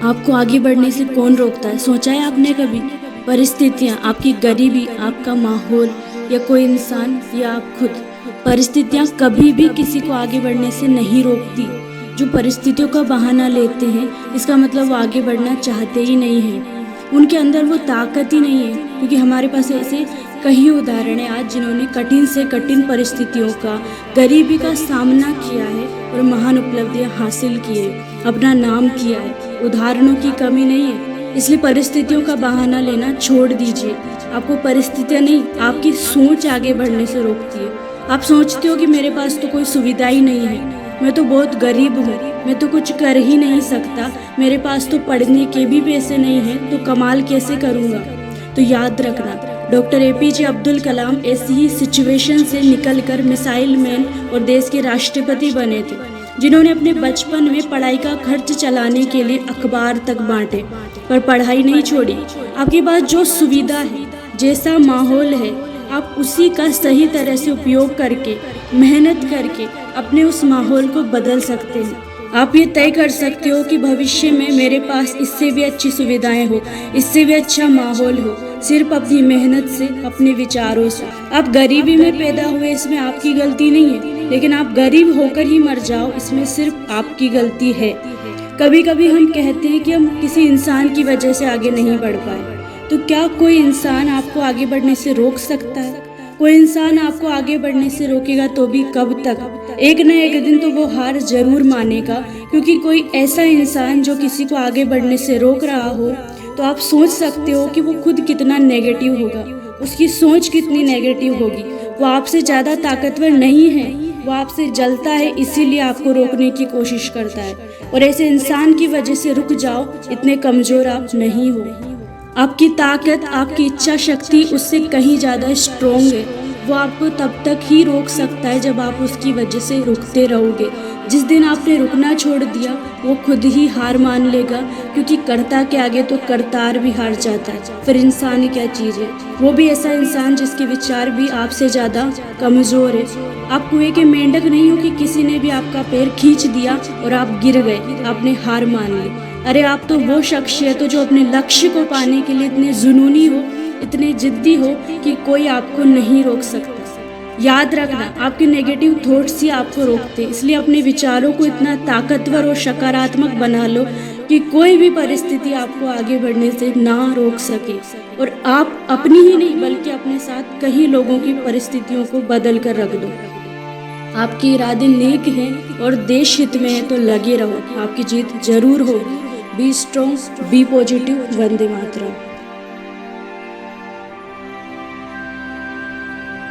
आपको आगे बढ़ने से कौन रोकता है? सोचा है आपने कभी? परिस्थितियाँ, आपकी गरीबी, आपका माहौल या कोई इंसान या आप खुद। परिस्थितियाँ कभी भी किसी को आगे बढ़ने से नहीं रोकती। जो परिस्थितियों का बहाना लेते हैं, इसका मतलब वो आगे बढ़ना चाहते ही नहीं हैं। उनके अंदर वो ताकत ही नहीं है, क्योंकि हमारे पास ऐसे कई उदाहरण हैं आज जिन्होंने कठिन से कठिन परिस्थितियों का, गरीबी का सामना किया है और महान उपलब्धियां हासिल की है, अपना नाम किया है। उदाहरणों की कमी नहीं है, इसलिए परिस्थितियों का बहाना लेना छोड़ दीजिए। आपको परिस्थितियां नहीं, आपकी सोच आगे बढ़ने से रोकती है। आप सोचते हो कि मेरे पास तो कोई सुविधा ही नहीं है, मैं तो बहुत गरीब हूँ, मैं तो कुछ कर ही नहीं सकता, मेरे पास तो पढ़ने के भी पैसे नहीं हैं, तो कमाल कैसे करूँगा। तो याद रखना, डॉक्टर एपीजे अब्दुल कलाम ऐसी ही सिचुएशन से निकलकर मिसाइल मैन और देश के राष्ट्रपति बने थे, जिन्होंने अपने बचपन में पढ़ाई का खर्च चलाने के लिए अखबार तक बांटे, पर पढ़ाई नहीं छोड़ी। आपके पास जो सुविधा है, जैसा माहौल है, आप उसी का सही तरह से उपयोग करके, मेहनत करके अपने उस माहौल को बदल सकते हैं। आप ये तय कर सकते हो कि भविष्य में मेरे पास इससे भी अच्छी सुविधाएं हो, इससे भी अच्छा माहौल हो, सिर्फ अपनी मेहनत से, अपने विचारों से। आप गरीबी में पैदा हुए, इसमें आपकी गलती नहीं है, लेकिन आप गरीब होकर ही मर जाओ, इसमें सिर्फ आपकी गलती है। कभी कभी हम कहते हैं कि हम किसी इंसान की वजह से आगे नहीं बढ़ पाए, तो क्या कोई इंसान आपको आगे बढ़ने से रोक सकता है? कोई इंसान आपको आगे बढ़ने से रोकेगा तो भी कब तक? एक न एक दिन तो वो हार जरूर मानेगा, क्योंकि कोई ऐसा इंसान जो किसी को आगे बढ़ने से रोक रहा हो, तो आप सोच सकते हो कि वो खुद कितना नेगेटिव होगा, उसकी सोच कितनी नेगेटिव होगी। वो आपसे ज़्यादा ताकतवर नहीं है, वो आपसे जलता है, इसीलिए आपको रोकने की कोशिश करता है। और ऐसे इंसान की वजह से रुक जाओ, इतने कमज़ोर आप नहीं हो। आपकी ताकत, आपकी इच्छा शक्ति उससे कहीं ज़्यादा स्ट्रोंग है। वो आपको तब तक ही रोक सकता है जब आप उसकी वजह से रुकते रहोगे। जिस दिन आपने रुकना छोड़ दिया, वो खुद ही हार मान लेगा, क्योंकि कर्ता के आगे तो करतार भी हार जाता है। फिर इंसान क्या चीज़ है? वो भी ऐसा इंसान जिसके विचार भी आपसे ज़्यादा कमज़ोर है। आप कुएं के मेंढक नहीं हो कि किसी ने भी आपका पैर खींच दिया और आप गिर गए, आपने हार मान ली। अरे आप तो वो शख्सियत हो जो अपने लक्ष्य को पाने के लिए इतने जुनूनी हो, इतने जिद्दी हो कि कोई आपको नहीं रोक सकता। याद रखना, आपके नेगेटिव थॉट्स ही आपको रोकते, इसलिए अपने विचारों को इतना ताकतवर और सकारात्मक बना लो कि कोई भी परिस्थिति आपको आगे बढ़ने से ना रोक सके। और आप अपनी ही नहीं बल्कि अपने साथ कई लोगों की परिस्थितियों को बदल कर रख दो। आपके इरादे नेक हैं और देश हित में है, तो लगे रहो, आपकी जीत जरूर होगी। Be strong, be positive. वंदे मातरम।